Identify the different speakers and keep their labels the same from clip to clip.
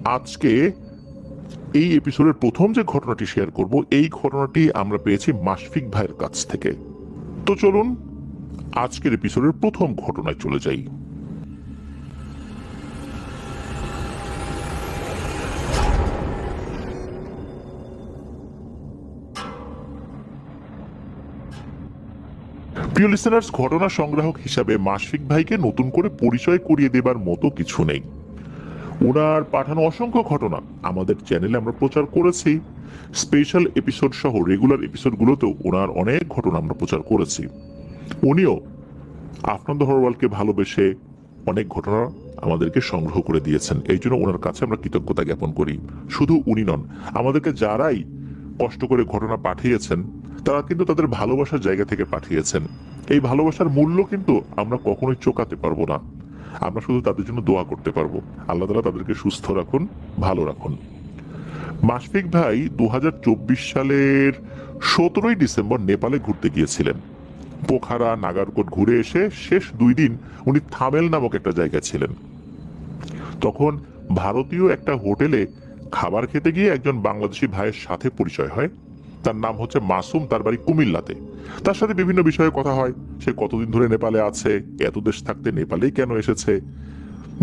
Speaker 1: আজকে এই এপিসোডের প্রথম যে ঘটনাটি শেয়ার করব, এই ঘটনাটি আমরা পেয়েছি মাশফিক ভাইয়ের কাছ থেকে। তো চলুন আজকের এপিসোডের প্রথম ঘটনায় চলে যাই। প্রিয় লিসেনার্স, ঘটনা সংগ্রাহক হিসাবে মাশফিক ভাইকে নতুন করে পরিচয় করিয়ে দেবার মতো কিছু নেই। ওনার পাঠানো অসংখ্য ঘটনা আমাদের চ্যানেলে আমরা প্রচার করেছি। স্পেশাল এপিসোড সহ রেগুলার এপিসোডগুলোতেও ওনার অনেক ঘটনা আমরা প্রচার করেছি। উনিও আফনান দ্য হরওয়ালকে ভালোবেসে অনেক ঘটনা আমাদেরকে সংগ্রহ করে দিয়েছেন। এই জন্য ওনার কাছে আমরা কৃতজ্ঞতা জ্ঞাপন করি। শুধু উনি নন, আমাদেরকে যারাই কষ্ট করে ঘটনা পাঠিয়েছেন তারা কিন্তু তাদের ভালোবাসার জায়গা থেকে পাঠিয়েছেন। এই ভালোবাসার মূল্য কিন্তু আমরা কখনোই চোকাতে পারবো না। আমরা শুধু তাদের জন্য দোয়া করতে পারবো, আল্লাহ তাআলা তাদেরকে সুস্থ রাখুন, ভালো রাখুন। মাশফিক ভাই 2024 সালের 17ই ডিসেম্বর নেপালে ঘুরতে গিয়েছিলেন। পোখারা নাগারকোট ঘুরে এসে শেষ 2 দিন উনি থামেল নামক একটা জায়গায় ছিলেন। তখন ভারতীয় একটা হোটেলে খাবার খেতে গিয়ে একজন বাংলাদেশি ভাইয়ের সাথে পরিচয় হয়। তার নাম হচ্ছে মাসুম, তার বাড়ি কুমিল্লাতে। তার সাথে বিভিন্ন বিষয়ে কথা হয়। সে কতদিন ধরে নেপালে আছে, এত দেশ থাকতে নেপালেই কেন এসেছে,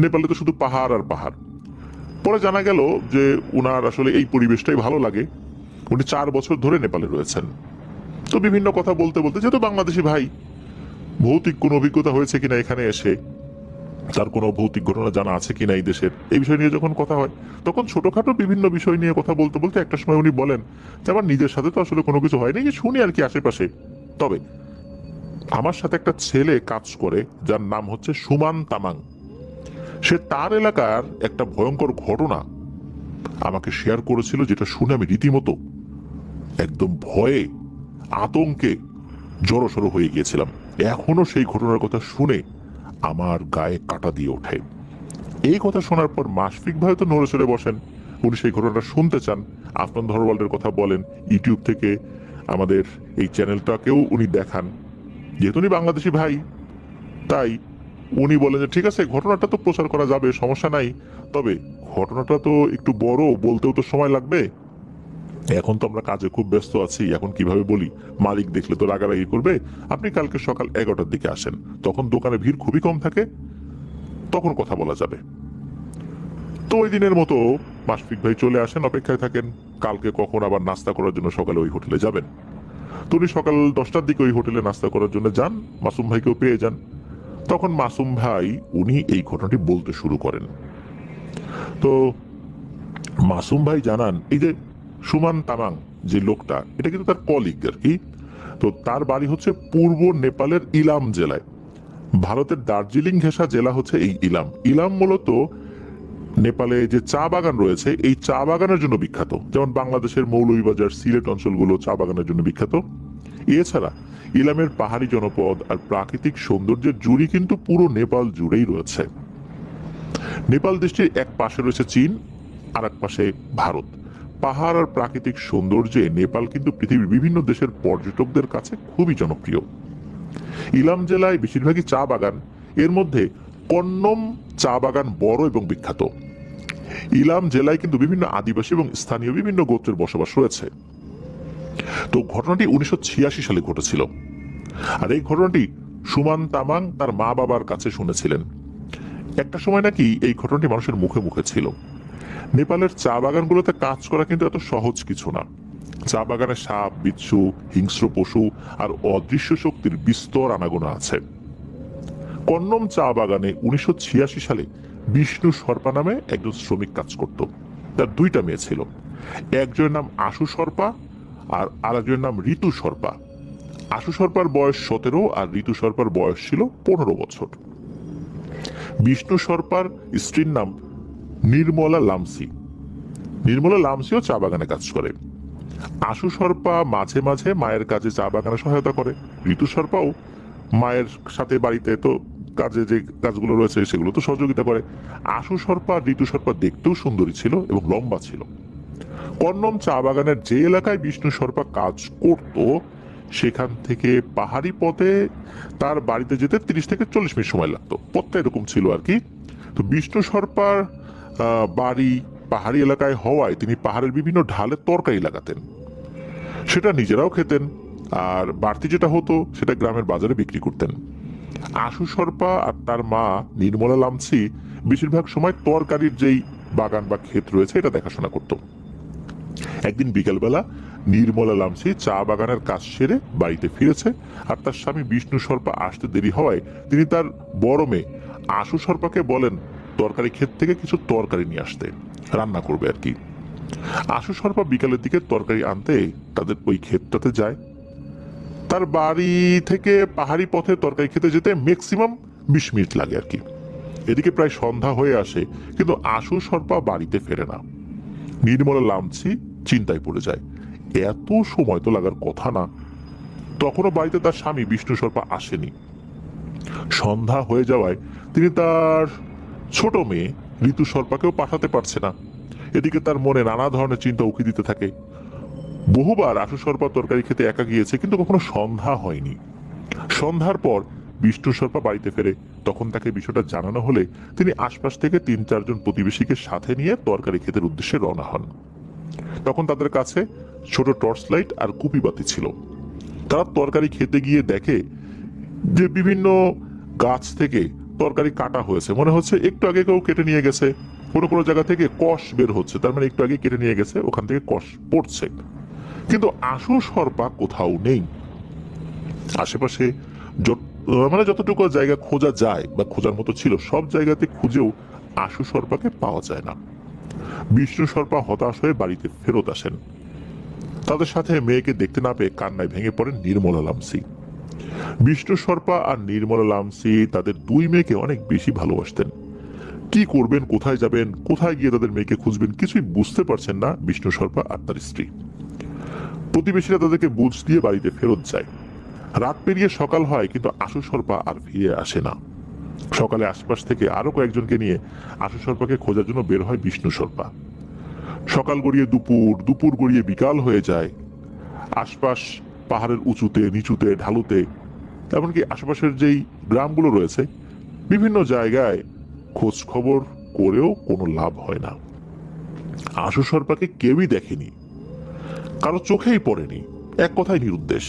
Speaker 1: নেপালে তো শুধু পাহাড় আর পাহাড়। পরে জানা গেল যে উনার আসলে এই পরিবেশটাই ভালো লাগে। উনি 4 বছর ধরে নেপালে রয়েছেন। তো বিভিন্ন কথা বলতে বলতে, যেহেতু বাংলাদেশি ভাই, ভৌতিক কোনো অভিজ্ঞতা হয়েছে কিনা এখানে এসে, তার কোনো ভৌতিক ঘটনা জানা আছে কিনা এই দেশের, এই বিষয় নিয়ে যখন কথা হয়, তখন ছোটখাটো বিভিন্ন বিষয় নিয়ে কথা বলতে বলতে একটা সময় উনি বলেন যে আমার নিজের সাথে তো আসলে কোনো কিছু হয়নি, যে শুনি আর কি আশেপাশে। তবে আমার সাথে একটা ছেলে কাজ করে যার নাম হচ্ছে সুমান তামাং। সে তার এলাকার একটা ভয়ঙ্কর ঘটনা আমাকে শেয়ার করেছিল, যেটা শুনে আমি রীতিমতো একদম ভয়ে আতঙ্কে জড়সড় হয়ে গিয়েছিলাম। এখনো সেই ঘটনার কথা শুনে আমার গায়ে কাঁটা দিয়ে ওঠে। এই কথা শোনার পর মাশফিক ভাই তো নড়ে চড়ে বসেন। উনি সেই ঘটনাটা শুনতে চান, আফনান ধরওয়ালের কথা বলেন, ইউটিউব থেকে আমাদের এই চ্যানেলটাকেও উনি দেখান। যেহেতু উনি বাংলাদেশি ভাই, তাই উনি বলেন যে ঠিক আছে, ঘটনাটা তো প্রচার করা যাবে, সমস্যা নাই। তবে ঘটনাটা তো একটু বড়, বলতেও তো সময় লাগবে। এখন তো আমরা কাজে খুব ব্যস্ত আছি, এখন কিভাবে বলি, মালিক দেখলে তো রাগারাগি করবে। আপনি কালকে সকাল 11টার দিকে আসেন, তখন দোকানে ভিড় খুবই কম থাকে, তখন কথা বলা যাবে। তো ওই দিনের মতো মাশফিক ভাই চলে আসেন, অপেক্ষায় থাকেন কালকে কখন আবার নাস্তা করার জন্য সকালে ওই হোটেলে যাবেন। তো উনি সকাল 10টার দিকে ওই হোটেলে নাস্তা করার জন্য যান, মাসুম ভাইকেও পেয়ে যান। তখন মাসুম ভাই উনি এই ঘটনাটি বলতে শুরু করেন। তো মাসুম ভাই জানান, এই যে সুমান তামাং যে লোকটা, এটা কিন্তু তার কলিগ আর কি। তো তার বাড়ি হচ্ছে পূর্ব নেপালের ইলাম জেলায়। ভারতের দার্জিলিং ঘেঁষা জেলা হচ্ছে এই ইলাম। ইলাম মূলত নেপালে যে চা বাগান রয়েছে, এই চা বাগানের জন্য বিখ্যাত। যেমন বাংলাদেশের মৌলভীবাজার, সিলেট অঞ্চলগুলো চা বাগানের জন্য বিখ্যাত। এছাড়া ইলামের পাহাড়ি জনপদ আর প্রাকৃতিক সৌন্দর্যের জুড়ি কিন্তু পুরো নেপাল জুড়েই রয়েছে। নেপাল দেশটির এক পাশে রয়েছে চীন, আর এক পাশে ভারত। পাহাড় আর প্রাকৃতিক সৌন্দর্যে নেপাল কিন্তু পৃথিবীর বিভিন্ন দেশের পর্যটকদের কাছে খুবই জনপ্রিয়। ইলাম জেলায় বেশিরভাগই চা বাগান, এর মধ্যে কন্নম চা বাগান বড় এবং বিখ্যাত। ইলাম জেলায় কিন্তু বিভিন্ন আদিবাসী এবং স্থানীয় বিভিন্ন গোত্রের বসবাস রয়েছে। তো ঘটনাটি 1986 সালে ঘটেছিল। আর এই ঘটনাটি সুমান তামাং তার মা বাবার কাছে শুনেছিলেন। একটা সময় নাকি এই ঘটনাটি মানুষের মুখে মুখে ছিল। নেপালের চা বাগানগুলোতে কাজ করা কিন্তু এত সহজ কিছু না। চা বাগানে সাপ, বিচ্ছু, হিংস্র পশু আর অদৃশ্য শক্তির বিস্তর আনাগোনা আছে। কন্নম চা বাগানে 1986 সালে বিষ্ণু সর্পা নামে একজন শ্রমিক কাজ করত। তার 2টা মেয়ে ছিল। একজনের নাম আশু সর্পা আর আরেকজনের নাম ঋতু সর্পা। আশু সর্পার বয়স 17 আর ঋতু সর্পার বয়স ছিল 15 বছর। বিষ্ণু সর্পার স্ত্রীর নাম নির্মলা লামসি। নির্মলা লামসিও চা বাগানে কাজ করে। আশু সর্পা মাঝে মাঝে মায়ের কাজে চা বাগানে সহায়তা করে। ঋতু সর্পাও মায়ের সাথে বাড়িতে তো কাজে যে কাজগুলো রয়েছে সেগুলো তো সহযোগিতা করে। আশু সর্পা আর ঋতু সর্পা দেখতেও সুন্দরী ছিল এবং লম্বা ছিল। কন্নম চা বাগানের যে এলাকায় বিষ্ণু সর্পা কাজ করত, সেখান থেকে পাহাড়ি পথে তার বাড়িতে যেতে 30 থেকে 40 মিনিট সময় লাগতো। পথটা এরকম ছিল আর কি। তো বিষ্ণু সর্পার বাড়ি পাহাড়ি এলাকায় হওয়ায় তিনি পাহাড়ের বিভিন্ন ঢালে তরকারি লাগাতেন, সেটা নিজেরাও খেতেন, আর বাড়তি যেটা হতো সেটা গ্রামের বাজারে বিক্রি করতেন। আশু সরপা আর তার মা নির্মলা লামসি বেশিরভাগ সময় তরকারির যেই বাগান বা ক্ষেত রয়েছে এটা দেখাশোনা করত। একদিন বিকেলবেলা নির্মলা লামসি চা বাগানের কাজ সেরে বাড়িতে ফিরেছে, আর তার স্বামী বিষ্ণু সরপা আসতে দেরি হওয়ায় তিনি তার বড় মেয়ে আশু সরপাকে বলেন তরকারি ক্ষেত থেকে কিছু তরকারি নিয়ে আসতে, রান্না করবে আর কি। আশু সরপা বিকালের দিকে তরকারি আনতে তাদের ওই ক্ষেতটাতে যায়। তার বাড়ি থেকে পাহাড়ি পথে তরকারি খেতে যেতে ম্যাক্সিমাম 20 মিনিট লাগে আর কি। এদিকে প্রায় সন্ধ্যা হয়ে আসে, কিন্তু আশু সরপা বাড়িতে ফেরে না। নির্মলা লামসি চিন্তায় পড়ে যায়, এত সময় তো লাগার কথা না। তখনও বাড়িতে তার স্বামী বিষ্ণু সরপা আসেনি। সন্ধ্যা হয়ে যাওয়ায় তিনি তার ছোট মেয়ে ঋতু সরপাকেও পাঠাতে পারছে না। এদিকে তার মনে নানা ধরনের চিন্তা উকি দিতে থাকে। বহুবার আশু সরপা তরকারি খেতে একা গিয়েছে, কিন্তু কখনো সন্ধ্যা হয়নি। সন্ধ্যার পর বিষ্ণু সরপা বাড়িতে ফেরে, তখন তাকে বিষয়টা জানানো হলে তিনি আশপাশ থেকে 3-4 জন প্রতিবেশীকে সাথে নিয়ে তরকারি খেতের উদ্দেশ্যে রওনা হন। তখন তাদের কাছে ছোট টর্চ লাইট আর কুপি বাতি ছিল। তারা তরকারি খেতে গিয়ে দেখে যে বিভিন্ন গাছ থেকে তরকারি কাটা হয়েছে, মনে হচ্ছে একটু আগে কেউ কেটে নিয়ে গেছে। কোনো কোনো জায়গা থেকে কষ বের হচ্ছে, তার মানে একটু আগে কেটে নিয়ে গেছে, ওখান থেকে কষ পড়ছে। কিন্তু আশু সরপা কোথাও নেই। আশেপাশে মানে যতটুকু জায়গা খোঁজা যায় বা খোঁজার মতো ছিল সব জায়গাতে খুঁজেও আশু সরপাকে পাওয়া যায় না। বিষ্ণু সরপা হতাশ হয়ে বাড়িতে ফেরত আসেন। তাদের সাথে মেয়েকে দেখতে না পেয়ে কান্নায় ভেঙে পড়েন নির্মলা লামসি। বিষ্ণু সরপা আর নির্মলা লামসি তাদের দুই মেয়েকে অনেক বেশি ভালোবাসতেন। কি করবেন, কোথায় যাবেন, কোথায় গিয়ে তাদের মেয়েকে খুঁজবেন কিছুই বুঝতে পারছেন না বিষ্ণু সরপা আর তার স্ত্রী। প্রতিবেশীরা তাদেরকে বুঝ দিয়ে বাড়িতে ফেরত যায়। রাত পেরিয়ে সকাল হয়, কিন্তু আশু সরপা আর ফিরে আসে না। সকালে আশপাশ থেকে আরো কয়েকজনকে নিয়ে আশু সরপাকে খোঁজার জন্য বের হয় বিষ্ণু সরপা। সকাল গড়িয়ে দুপুর, দুপুর গড়িয়ে বিকাল হয়ে যায়। আশপাশ পাহাড়ের উঁচুতে, নিচুতে, ঢালুতে, এমনকি আশেপাশের যেই গ্রামগুলো রয়েছে বিভিন্ন জায়গায় খোঁজ খবর করেও কোনো লাভ হয় না। আশু সরপাকে কেউই দেখেনি, কারো চোখেই পড়েনি, এক কথায় নিরুদ্দেশ।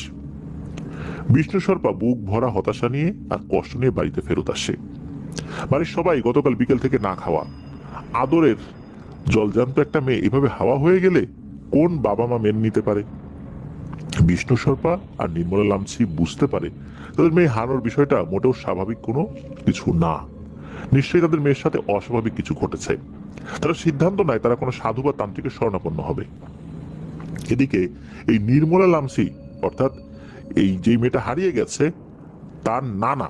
Speaker 1: বিষ্ণু সরপা বুক ভরা হতাশা নিয়ে আর কষ্ট নিয়ে বাড়িতে ফেরত আসে। বাড়ির সবাই গতকাল বিকেল থেকে না খাওয়া। আদরের জলজান্ত একটা মেয়ে এভাবে হাওয়া হয়ে গেলে কোন বাবা মা মেনে নিতে পারে? বিষ্ণু সরপা আর নির্মলা লামসি বুঝতে পারে তাদের মেয়ে হারানোর বিষয়টা মোটেও স্বাভাবিক কোনো কিছু না। নিশ্চয়ই তাদের মেয়ের সাথে অস্বাভাবিক কিছু ঘটেছে। তারা সিদ্ধান্ত নেয় তারা কোনো সাধু বা তান্ত্রিকের শরণাপন্ন হবে। এদিকে এই নির্মলা লামসি, অর্থাৎ এই যে মেয়েটা হারিয়ে গেছে তার নানা,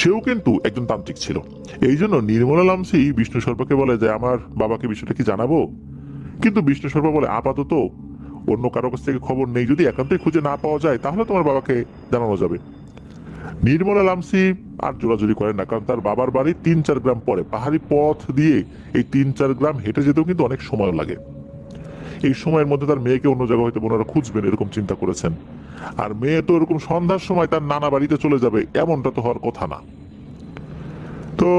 Speaker 1: সেও কিন্তু একজন তান্ত্রিক ছিল। এই জন্য নির্মলা লামসি বিষ্ণু সরপাকে বলে যে আমার বাবাকে বিষয়টা কি জানাবো। কিন্তু বিষ্ণু সরপা বলে আপাতত অন্য কারো কাছ থেকে খবর নেই, যদি একান্তই খুঁজে না পাওয়া যায় তাহলে তোমার বাবাকে জানানো যাবে। নির্মলা লামসি আর জোরাজুরি করেন না, কারণ তার বাবার বাড়ি 3-4 গ্রাম পরে। পাহাড়ি পথ দিয়ে এই 3-4 গ্রাম হেঁটে যেতেও কিন্তু অনেক সময় লাগে। এই সময়ের মধ্যে তার মেয়েকে অন্য জায়গায় হয়তো ওনারা খুঁজবেন এরকম চিন্তা করেছেন। আর মেয়ে তো এরকম সন্ধ্যার সময় তার নানা বাড়িতে চলে যাবে, এমনটা তো হওয়ার কথা না। তো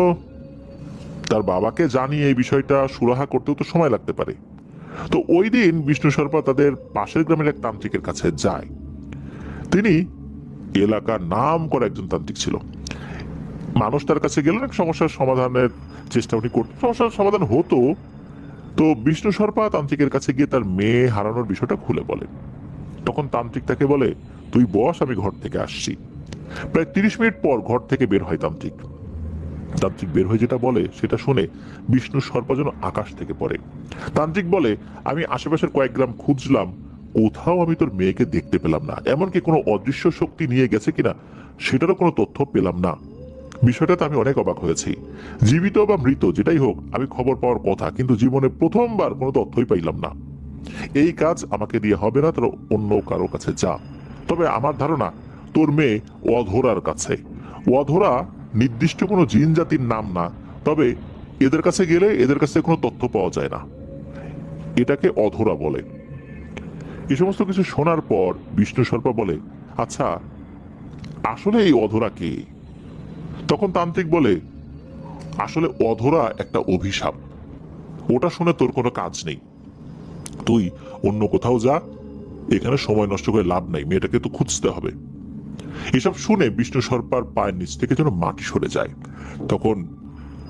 Speaker 1: তার বাবাকে জানিয়ে এই বিষয়টা সুরাহা করতেও তো সময় লাগতে পারে। তো ওই দিন বিষ্ণু সরপা তাদের পাশের গ্রামের এক তান্ত্রিকের কাছে যায়। তিনি এলাকার নাম করা একজন তান্ত্রিক ছিল। মানুষ তার কাছে গেলে অনেক সমস্যার সমাধানের চেষ্টা উনি করতেন, সমস্যার সমাধান হতো। তো বিষ্ণু সরপা তান্ত্রিকের কাছে গিয়ে তার মেয়ে হারানোর বিষয়টা খুলে বলে। তখন তান্ত্রিক তাকে বলে তুই বস, আমি ঘর থেকে আসছি। প্রায় 30 মিনিট পর ঘর থেকে বের হয় তান্ত্রিক। তান্ত্রিক বের হয়ে যেটা বলে সেটা শুনে বিষ্ণু সর্পা যেন আকাশ থেকে পড়ে। তান্ত্রিক বলে আমি আশেপাশের কয়েক গ্রাম খুঁজলাম, কোথাও আমি তোর মেয়েকে দেখতে পেলাম না। এমনকি কোনো অদৃশ্য শক্তি নিয়ে গেছে কিনা সেটারও কোনো তথ্য পেলাম না। বিষয়টাতে আমি অনেক অবাক হয়েছি। জীবিত বা মৃত যেটাই হোক আমি খবর পাওয়ার কথা, কিন্তু জীবনে প্রথমবার কোনো তথ্যই পাইলাম না। এই কাজ আমাকে দিয়ে হবে না, তোর অন্য কারো কাছে যা। তবে আমার ধারণা তোর মেয়ে অধরার কাছে। অধরা নির্দিষ্ট কোনো জিন জাতির নাম না, তবে এদের কাছে গেলে এদের কাছে কোনো তথ্য পাওয়া যায় না, এটাকে অধরা বলে। এই সমস্ত কিছু শোনার পর বিষ্ণু সর্পা বলে আচ্ছা আসলে এই অধরা কে? তখন তান্ত্রিক বলে আসলে অধরা একটা অভিশাপ। ওটা শুনে তোর কোনো কাজ নেই, তুই অন্য কোথাও যা, এখানে সময় নষ্ট করে লাভ নাই, মেয়েটাকে তো খুঁজতে হবে। এসব শুনে বিষ্ণু সর্পার পায়ের নিচ থেকে যেন মাটি সরে যায়। তখন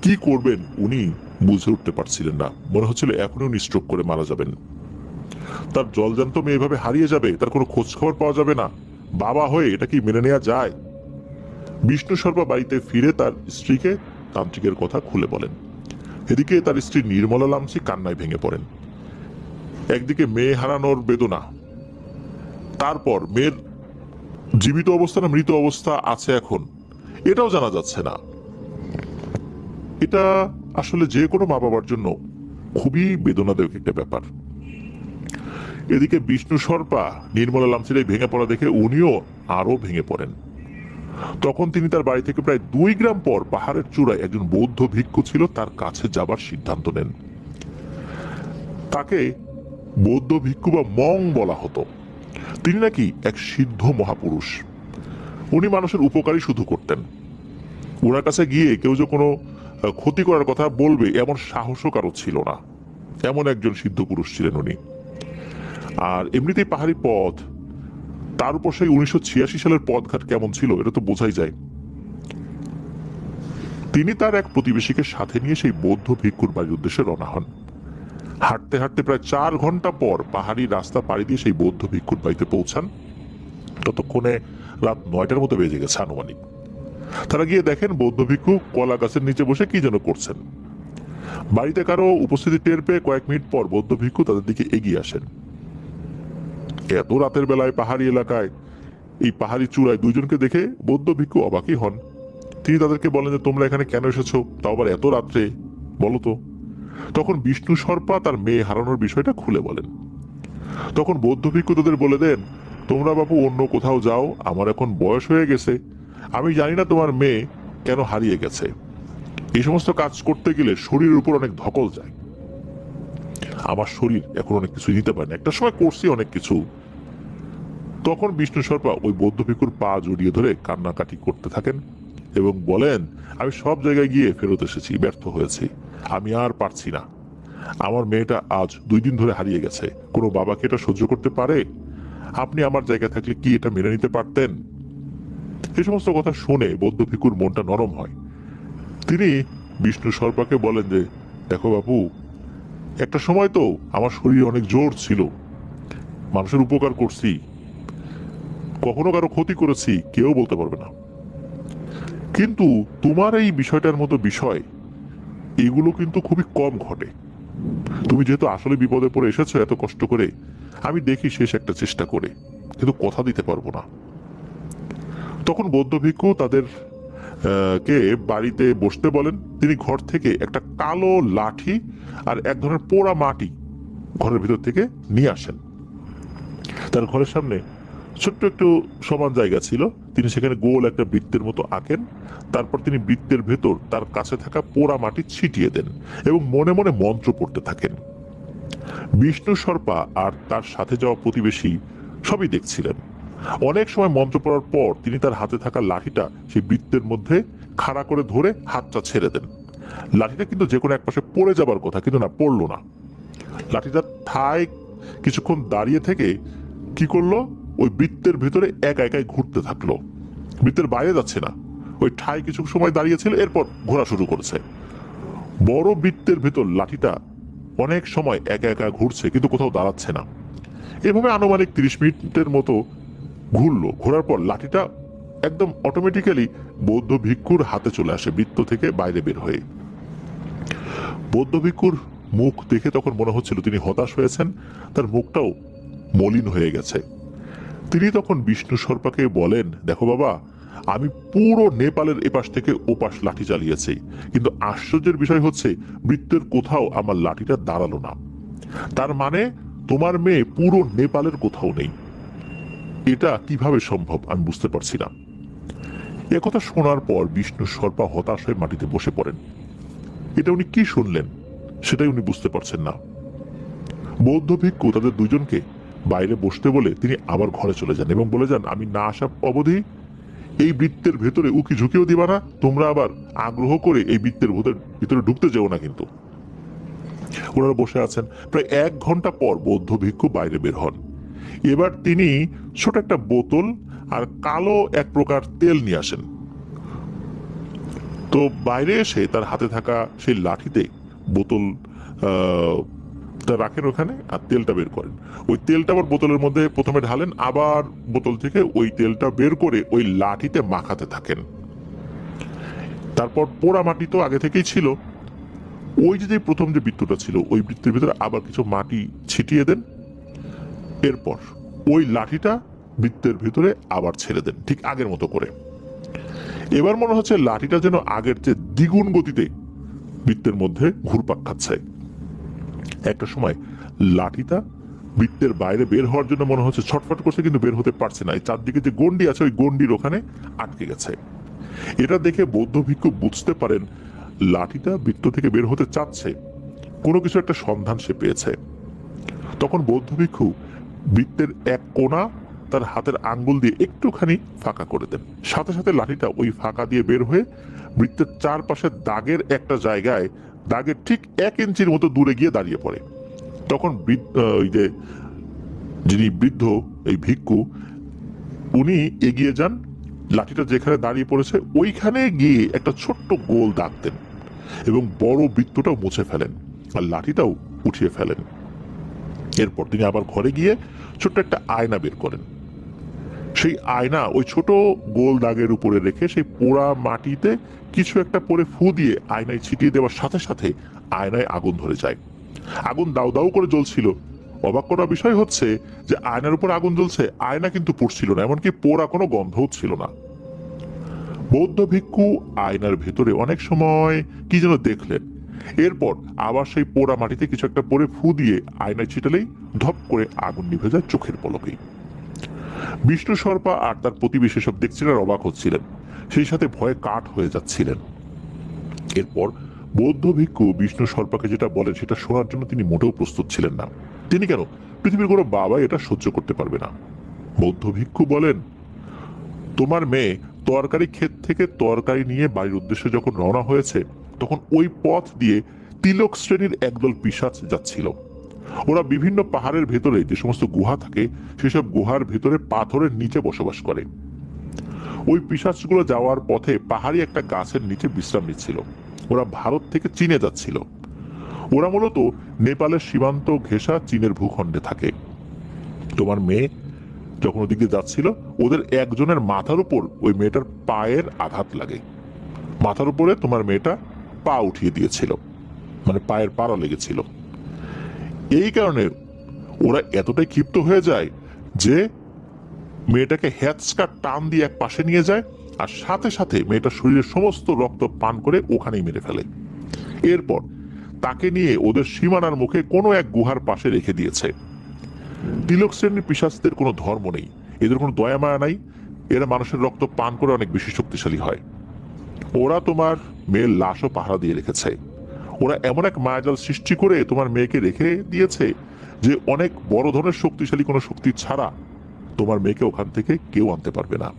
Speaker 1: কি করবেন উনি বুঝে উঠতে পারছিলেন না, মনে হচ্ছিল এখনই উনি স্ট্রোক করে মারা যাবেন। তার জলজান্ত মেয়ে এভাবে হারিয়ে যাবে, তার কোনো খোঁজ খবর পাওয়া যাবে না, বাবা হয়ে এটা কি মেনে নেওয়া যায়? বিষ্ণু সর্পা বাড়িতে ফিরে তার স্ত্রীকে তান্ত্রিকের কথা খুলে বলেন। এদিকে তার স্ত্রী নির্মলা লামসি কান্নায় ভেঙে পড়েন। একদিকে মেয়ে হারানোর বেদনা, তারপর মেয়ের জীবিত অবস্থা না মৃত অবস্থা আছে এখন এটাও জানা যাচ্ছে না। এটা আসলে যে কোনো মা বাবার জন্য খুবই বেদনাদায়ক একটা ব্যাপার। এদিকে বিষ্ণু সর্পা নির্মলা লামসির এই ভেঙে পড়া দেখে উনিও আরো ভেঙে পড়েন। তখন তিনি তার বাড়ি থেকে প্রায় 2 গ্রাম পর পাহাড়ের চূড়ায় একজন বৌদ্ধ ভিক্ষু ছিল, তার কাছে যাবার সিদ্ধান্ত নেন। তাকে বৌদ্ধ ভিক্ষু বা মং বলা হতো। তিনি নাকি এক সিদ্ধ মহাপুরুষ, উনি মানুষের উপকারই শুধু করতেন। ওনার কাছে গিয়ে কেউ যে কোনো ক্ষতি করার কথা বলবে এমন সাহসও কারো ছিল না, এমন একজন সিদ্ধ পুরুষ ছিলেন উনি। আর এমনিতেই পাহাড়ি পথ, তার উপর সেই 1986 সালের পথঘাট কেমন ছিল এটা তো বোঝাই যায়। তিনি তার এক প্রতিবেশীকে সাথে নিয়ে সেই বৌদ্ধ ভিক্ষুর বাড়ির উদ্দেশ্যে রওনা হন। হাঁটতে হাঁটতে প্রায় 4 ঘন্টা পর পাহাড়ি রাস্তা পাড়ি দিয়ে সেই বৌদ্ধ ভিক্ষুর বাড়িতে পৌঁছান। ততক্ষণে রাত 9টার মতো বেজে গেছে আনুমানিক। তারা গিয়ে দেখেন বৌদ্ধ ভিক্ষু কলা গাছের নিচে বসে কি যেন করছেন। বাড়িতে কারো উপস্থিতি টের পেয়ে কয়েক মিনিট পর বৌদ্ধ ভিক্ষু তাদের দিকে এগিয়ে আসেন। এত রাতের বেলায় পাহাড়ি এলাকায় এই পাহাড়ি চূড়ায় দুইজনকে দেখে বৌদ্ধ ভিক্ষু অবাকই হন। তিনি তাদেরকে বলেন যে তোমরা এখানে কেন এসেছো, তাও আবার এত রাত্রে, বলো তো। তখন বিষ্ণু সর্পা তার মেয়ে হারানোর বিষয়টা খুলে বলেন। তখন বৌদ্ধ ভিক্ষু তাদের বলে দেন, তোমরা বাবু অন্য কোথাও যাও, আমার এখন বয়স হয়ে গেছে, আমি জানি না তোমার মেয়ে কেন হারিয়ে গেছে। এই সমস্ত কাজ করতে গেলে শরীরের উপর অনেক ধকল যায়, আমার শরীর এখন অনেক কিছু নিতে পারে না, একটা সময় করছি অনেক কিছু। তখন বিষ্ণু সর্পা ওই বৌদ্ধ ভিক্ষুর পা জড়িয়ে ধরে কান্নাকাটি করতে থাকেন এবং বলেন, আমি সব জায়গায় গিয়ে ফেরত এসেছি, ব্যর্থ হয়েছি, আমি আর পারছি না। আমার মেয়েটা আজ 2 দিন ধরে হারিয়ে গেছে, কোনো বাবাকে এটা সহ্য করতে পারে? আপনি আমার জায়গায় থাকলে কি এটা মেনে নিতে পারতেন? এই সমস্ত কথা শুনে বৌদ্ধ ভিক্ষুর মনটা নরম হয়। তিনি বিষ্ণু সর্পাকে বলেন যে, দেখো বাবু, একটা সময় তো আমার শরীরে অনেক জোর ছিল, মানুষের উপকার করছি, কখনো কারো ক্ষতি করেছি কেউ বলতে পারবে না, কিন্তু তোমার এই বিষয়টার মতো বিষয় এগুলো কিন্তু খুবই কম ঘটে। তুমি যেহেতু আসলে বিপদে পড়ে এসেছো এত কষ্ট করে, আমি দেখি শেষ একটা চেষ্টা করে, কিন্তু কথা দিতে পারবো না। তখন বৌদ্ধ ভিক্ষু তাদের কে বাড়িতে বসতে বলেন। তিনি ঘর থেকে একটা কালো লাঠি আর এক ধরনের পোড়া মাটি ঘরের ভিতর থেকে নিয়ে আসেন। তার ঘরের সামনে ছোট্ট একটু সমান জায়গা ছিল, তিনি সেখানে গোল একটা বৃত্তের মতো আঁকেন। তারপর তিনি বৃত্তের ভেতর তার কাছে থাকা পোড়া মাটি ছিটিয়ে দেন এবং মনে মনে মন্ত্র পড়তে থাকেন। বিষ্ণু সর্পা আর তার সাথে যাওয়া প্রতিবেশী সবই দেখছিলেন। অনেক সময় মন্ত্র পড়ার পর তিনি তার হাতে থাকা লাঠিটা সেই বৃত্তের মধ্যে খাড়া করে ধরে হাতটা ছেড়ে দেন। লাঠিটা কিন্তু যে কোনো এক পাশে পড়ে যাবার কথা, কিন্তু না, পড়লো না। লাঠিটা ঠায় কিছুক্ষণ দাঁড়িয়ে থেকে কি করলো, ওই বৃত্তের ভিতরে একা একাই ঘুরতে থাকলো, বৃত্তের বাইরে যাচ্ছে না, ওই ঠায় কিছু সময় দাঁড়িয়েছিল, এরপর ঘোরা শুরু করেছে। বড় বৃত্তের ভেতর লাঠিটা অনেক সময় একা একা ঘুরছে কিন্তু কোথাও দাঁড়াচ্ছে না। এভাবে আনুমানিক 30 মিনিটের মতো ঘুরলো। ঘোরার পর লাঠিটা একদম অটোমেটিক্যালি বৌদ্ধ ভিক্ষুর হাতে চলে আসে, বৃত্ত থেকে বাইরে বের হয়ে। বৌদ্ধ ভিক্ষুর মুখ দেখে তখন মনে হচ্ছিল তিনি হতাশ হয়েছেন, তার মুখটাও মলিন হয়ে গেছে। তিনি তখন বিষ্ণু সর্পাকে বলেন, দেখো বাবা, আমি পুরো নেপালের এপাশ থেকে ওপাশ লাঠি চালিয়েছি, কিন্তু আশ্চর্যের বিষয় হচ্ছে বৃত্তের কোথাও আমার লাঠিটা দাঁড়ালো না। তার মানে তোমার মেয়ে পুরো নেপালের কোথাও নেই। এটা কিভাবে সম্ভব আমি বুঝতে পারছি না। একথা শোনার পর বিষ্ণু সর্পা হতাশ হয়ে মাটিতে বসে পড়েন। এটা উনি কি শুনলেন সেটাই উনি বুঝতে পারছেন না। বৌদ্ধ ভিক্ষু তাদের দুজনকে বাইরে বসতে বলে তিনি আবার ঘরে চলে যান এবং বলে যান, আমি না আসা অবধি এই বৃত্তের ভেতরে উকি ঝুঁকিও দিবা না, তোমরা আবার আগ্রহ করে এই বৃত্তের ভিতরে ঢুকতে যেও না কিন্তু। ওনারা বসে আছেন। প্রায় 1 ঘন্টা পর বৌদ্ধ ভিক্ষু বাইরে বের হন। এবার তিনি ছোট একটা বোতল আর কালো এক প্রকার তেল নিয়ে আসেন। তো বাইরে এসে তার হাতে থাকা সেই লাঠিতে বোতল তা রাখেন ওখানে, আর তেলটা বের করেন। ওই তেলটা আবার বোতলের মধ্যে প্রথমে ঢালেন, আবার বোতল থেকে ওই তেলটা বের করে ওই লাঠিতে মাখাতে থাকেন। তারপর পোড়া মাটি তো আগে থেকেই ছিল, ওই যে প্রথম যে বৃত্তটা ছিল ওই বৃত্তের ভিতরে আবার কিছু মাটি ছিটিয়ে দেন। এরপর ওই লাঠিটা বৃত্তের ভিতরে আবার ছেড়ে দেন ঠিক আগের মতো করে। এবার মনে হচ্ছে লাঠিটা যেন আগের চেয়ে দ্বিগুণ গতিতে বৃত্তের মধ্যে ঘুরপাক খাচ্ছে। একটা সময় লাঠিটা বৃত্তের বাইরে বের হওয়ার জন্য মনে হচ্ছে ছটফট করছে, কিন্তু বের হতে পারছে না। এই চারদিকে যে গন্ডি আছে ওই গন্ডির ওখানে আটকে গেছে। এটা দেখে বৌদ্ধ ভিক্ষু বুঝতে পারেন লাঠিটা বৃত্ত থেকে বের হতে চাচ্ছে, কোনো কিছু একটা সন্ধান সে পেয়েছে। তখন বৌদ্ধ ভিক্ষু বৃত্তের এক কোণা তার হাতের আঙ্গুল দিয়ে একটুখানি ফাঁকা করে দেন। সাথে সাথে লাঠিটা ওই ফাঁকা দিয়ে বের হয়ে বৃত্তের চারপাশে দাগের একটা জায়গায়, দাগের ঠিক 1 ইঞ্চির মতো দূরে গিয়ে দাঁড়িয়ে পড়ে। তখন ওই যে যিনি বৃদ্ধ এই ভিক্ষু, উনি এগিয়ে যান, লাঠিটা যেখানে দাঁড়িয়ে পড়েছে ওইখানে গিয়ে একটা ছোট্ট গোল দাগ দেন এবং বড় বৃত্তটাও মুছে ফেলেন আর লাঠিটাও উঠিয়ে ফেলেন। এরপর তিনি আবার ঘরে গিয়ে ছোট্ট একটা আয়না বের করেন। সেই আয়না ওই ছোট গোল দাগের উপরে রেখে সেই পোড়া মাটিতে কিছু একটা পরে ফু দিয়ে আয়নায় ছিটিয়ে দেওয়ার সাথে সাথে আয়নায় আগুন ধরে যায়। আগুন দাউ দাউ করে জ্বলছিল। অবাক করা বিষয় হচ্ছে যে আয়নার উপর আগুন জ্বলছে, আয়না কিন্তু পুড়ছিল না, এমনকি পোড়া কোনো গন্ধও ছিল না। বৌদ্ধ ভিক্ষু আয়নার ভেতরে অনেক সময় কি যেন দেখলেন। এরপর আবার সেই পোড়া মাটিতে কিছু একটা পরে ফু দিয়ে আয়নায় ছিটালেই ধপ করে আগুন নিভে যায় চোখের পলকেই। বিষ্ণু সর্পা আর তার প্রতিবেশী সব দেখছিলেন আর অবাক হচ্ছিলেন, সেই সাথে ভয়ে কাঠ হয়ে যাচ্ছিলেন। এরপর বৌদ্ধ ভিক্ষু বিষ্ণু সর্পাকে যেটা বলেন সেটা শোনার জন্য তিনি মোটেও প্রস্তুত ছিলেন না। তিনি কেন, পৃথিবীর কোনো বাবা এটা সহ্য করতে পারবে না। বৌদ্ধ ভিক্ষু বলেন, তোমার মেয়ে তরকারি ক্ষেত থেকে তরকারি নিয়ে বাড়ির উদ্দেশ্যে যখন রওনা হয়েছে তখন ওই পথ দিয়ে তিলক শ্রেণীর একদল পিশাচ যাচ্ছিল। ওরা বিভিন্ন পাহাড়ের ভেতরে যে সমস্ত গুহা থাকে সেসব গুহার ভেতরে পাথরের নিচে বসবাস করে। ওই পিশাচগুলো যাওয়ার পথে পাহাড়ি একটা গাছের নিচে বিশ্রাম নিচ্ছিল। ওরা ভারত থেকে চীনে যাচ্ছিল। ওরা মূলত নেপালের সীমান্ত ঘেঁষা চীনের ভূখণ্ডে থাকে। তোমার মেয়ে যখন ওদিকে যাচ্ছিল ওদের একজনের মাথার উপর ওই মেয়েটার পায়ের আঘাত লাগে। মাথার উপরে তোমার মেয়েটা পা উঠিয়ে দিয়েছিল, মানে পায়ের পাড়া লেগেছিল। এই কারণে ওরা এতটাই ক্ষিপ্ত হয়ে যায় যে মেয়েটাকে হ্যাচকা টান দিয়ে এক পাশে নিয়ে যায় আর সাথে সাথে মেয়েটার শরীরের সমস্ত রক্ত পান করে ওখানেই মেরে ফেলে। এরপর তাকে নিয়ে ওদের সীমানার মুখে কোনো এক গুহার পাশে রেখে দিয়েছে। তিলক শ্রেণীর পিশাচদের কোনো ধর্ম নেই, এদের কোনো দয়া মায়া নাই, এরা মানুষের রক্ত পান করে অনেক বেশি শক্তিশালী হয়। ওরা তোমার মেয়ের লাশও পাহারা দিয়ে রেখেছে। ওরা এমন এক মায়াজাল সৃষ্টি করে তোমার মেয়েকে রেখে দিয়েছে যে অনেক বড় ধরনের শক্তিশালী কোনো শক্তি ছাড়া তোমার মেয়েকে ওখান থেকে কেউ আনতে পারবে না।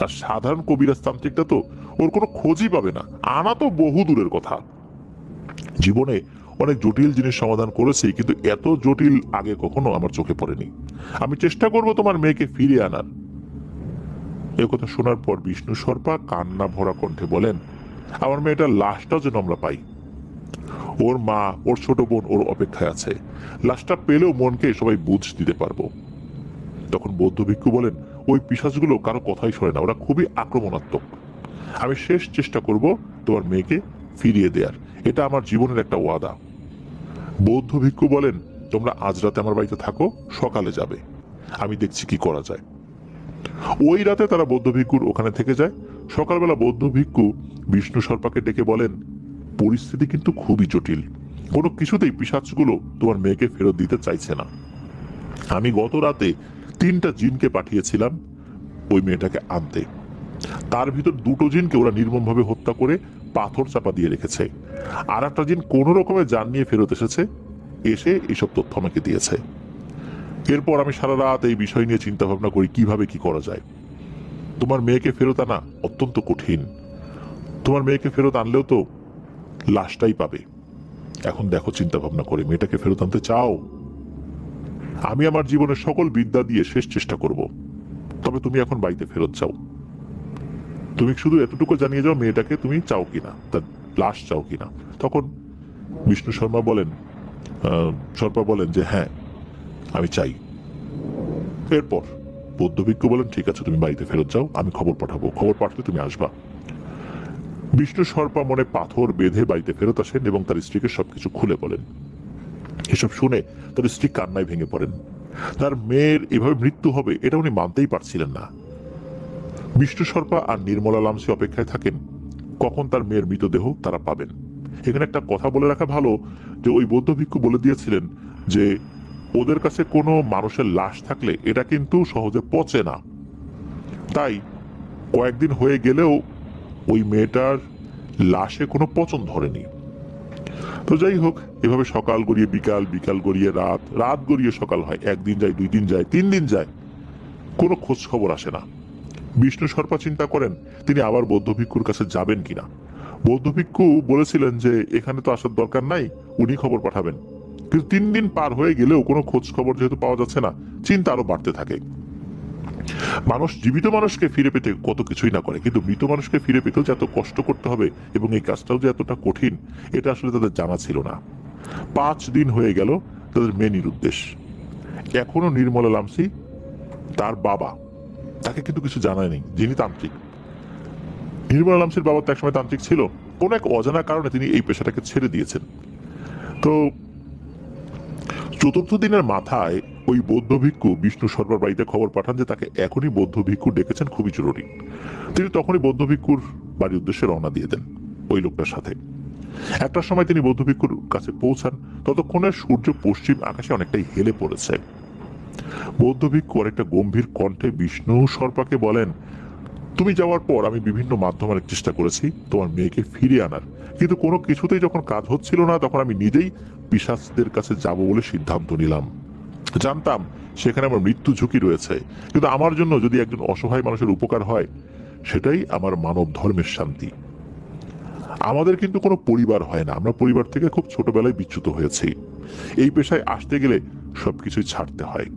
Speaker 1: আর সাধারণ কবিরাজ তান্ত্রিকটা তো ওর কোনো খোঁজই পাবে না, আনা তো বহু দূরের কথা। জীবনে অনেক জটিল জিনিস সমাধান করেছি, কিন্তু এত জটিল আগে কখনো আমার চোখে পড়েনি। আমি চেষ্টা করব তোমার মেয়েকে ফিরিয়ে আনার। এ কথা শোনার পর বিষ্ণু সর্পা কান্না ভরা কণ্ঠে বলেন, আমার মেয়েটার লাশটাও যেন আমরা পাই। ওর মা, ওর ছোট বোন ওর অপেক্ষায় আছে। লাশটা পেলেও মনকে সবাই বুঝ দিতে পারবো। তখন বৌদ্ধ ভিক্ষু বলেন, ওই পিশাচগুলো কারো কথাই শোনে না, ওরা খুবই আক্রমণাত্মক। আমি শেষ চেষ্টা করব তোমার মেয়েকে ফিরিয়ে দেয়ার, এটা আমার জীবনের একটা ওয়াদা। বৌদ্ধ ভিক্ষু বলেন, তোমরা আজ রাতে আমার বাড়িতে থাকো, সকালে যাবে, আমি দেখছি কি করা যায়। ওই রাতে তারা বৌদ্ধ ভিক্ষুর ওখানে থেকে যায়। সকালবেলা বৌদ্ধ ভিক্ষু বিষ্ণু সর্পাকে ডেকে বলেন, পরিস্থিতি কিন্তু খুবই জটিল, কোনো কিছুতেই পিশাচগুলো তোমার মেয়েকে ফেরত দিতে চাইছে না। আমি গত রাতে 3টা জিনকে পাঠিয়েছিলাম ওই মেয়েটাকে আনতে। তার ভিতর 2টো জিনকে ওরা নির্মমভাবে হত্যা করে পাথর চাপা দিয়ে রেখেছে। আর একটা জিন কোন রকমে জান নিয়ে ফেরত এসেছে, এসে এইসব তথ্য আমাকে দিয়েছে। এরপর আমি সারা রাত এই বিষয় নিয়ে চিন্তা ভাবনা করি কিভাবে কি করা যায়। তোমার মেয়েকে ফেরত আনা অত্যন্ত কঠিন। তোমার মেয়েকে ফেরত আনলেও তো লাশটাই পাবে। এখন দেখো চিন্তা ভাবনা করে, মেয়েটাকে ফেরত আনতে চাও? আমি আমার জীবনের সকল বিদ্যা দিয়ে শেষ চেষ্টা করব, তবে তুমি এখন বাড়িতে ফেরত যাও। তুমি শুধু এতটুকু জানিয়ে যাও মেয়েটাকে তুমি চাও কিনা, তার লাশ চাও কিনা। তখন বিষ্ণু শর্মা বলেন যে হ্যাঁ আমি চাই। এরপর বৌদ্ধ ভিক্ষু বলেন ঠিক আছে তুমি বাড়িতে ফেরত যাও, আমি খবর পাঠাবো, খবর পাঠালে তুমি আসবা। বিষ্ণু শর্মা মনে পাথর বেঁধে বাড়িতে ফেরত আসেন এবং তার স্ত্রীকে সবকিছু খুলে বলেন। এসব শুনে তার স্ত্রী কান্নায় ভেঙে পড়েন। তার মেয়ের এভাবে মৃত্যু হবে এটা উনি মানতেই পারছিলেন না। বিষ্ণু শর্মা আর নির্মলা লামসি অপেক্ষায় থাকেন কখন তার মেয়ের মৃতদেহ তারা পাবেন। এখানে একটা কথা বলে রাখা ভালো যে ওই বৌদ্ধ ভিক্ষু বলে দিয়েছিলেন যে ওদের কাছে কোনো মানুষের লাশ থাকলে এটা কিন্তু সহজে পচে না, তাই কয়েকদিন হয়ে গেলেও ওই মেয়েটার লাশে কোনো পচন ধরেনি। তো যাই হোক, এভাবে সকাল গড়িয়ে বিকাল, বিকাল গড়িয়ে রাত, রাত গড়িয়ে সকাল হয়, একদিন যায়, 2 দিন যায়, 3 দিন যায়, কোনো খোঁজ খবর আসে না। বিষ্ণু শর্মা চিন্তা করেন তিনি আবার বৌদ্ধ ভিক্ষুর কাছে যাবেন কিনা। বৌদ্ধ ভিক্ষু বলেছিলেন যে এখানে তো আসার দরকার নাই, উনি খবর পাঠাবেন। কিন্তু 3 দিন পার হয়ে গেলেও কোনো খোঁজ খবর যেহেতু পাওয়া যাচ্ছে না, চিন্তা আরো বাড়তে থাকে। মানুষ জীবিত মানুষকে ফিরে পেতে কত কিছুই না করে, কিন্তু মৃত মানুষকে ফিরে পেতেও যে এত কষ্ট করতে হবে এবং এই কাজটাও যে এতটা কঠিন এটা আসলে তাদের জানা ছিল না। 5 দিন হয়ে গেল তাদের মেয়ে নিরুদ্দেশ। এখনো নির্মলা লামসি তার বাবা তাকে কিন্তু কিছু জানায়নি, যিনি তান্ত্রিক। নির্মলা লামসির বাবা তো একসময় তান্ত্রিক ছিল, কোন এক অজানা কারণে তিনি এই পেশাটাকে ছেড়ে দিয়েছেন। তো 4র্থ দিনের মাথায় ওই বৌদ্ধ ভিক্ষু বিষ্ণু শর্মার বাড়িতে খবর পাঠান যে তাকে এখনই বৌদ্ধ ভিক্ষু ডেকেছেন, খুবই জরুরি। তিনি তখনই বৌদ্ধ ভিক্ষুর বাড়ির উদ্দেশ্যে রওনা দিয়ে দেন ওই লোকটার সাথে। একটা সময় তিনি বৌদ্ধ ভিক্ষুর কাছে পৌঁছান, ততক্ষণে সূর্য পশ্চিম আকাশে অনেকটাই হেলে পড়েছে। বৌদ্ধ ভিক্ষু অনেকটা গম্ভীর কণ্ঠে বিষ্ণু শর্মাকে বলেন, তুমি যাওয়ার পর আমি বিভিন্ন মাধ্যমে অনেক চেষ্টা করেছি তোমার মেয়েকে ফিরিয়ে আনার, কিন্তু কোনো কিছুতেই যখন কাজ হচ্ছিল না তখন আমি নিজেই পিশাচদের কাছে যাব বলে সিদ্ধান্ত নিলাম। জানতাম সেখানে আমার মৃত্যু ঝুঁকি রয়েছে, কিন্তু আমার জন্য যদি একজন অসহায় মানুষের উপকার হয় সেটাই আমার মানব ধর্মের শান্তি। আমাদের কিন্তু কোনো পরিবার হয় না, আমরা পরিবার থেকে খুব ছোটবেলায় বিচ্যুত হয়েছি। এই পেশায় আসতে গেলে সবকিছুই ছাড়তে হয়।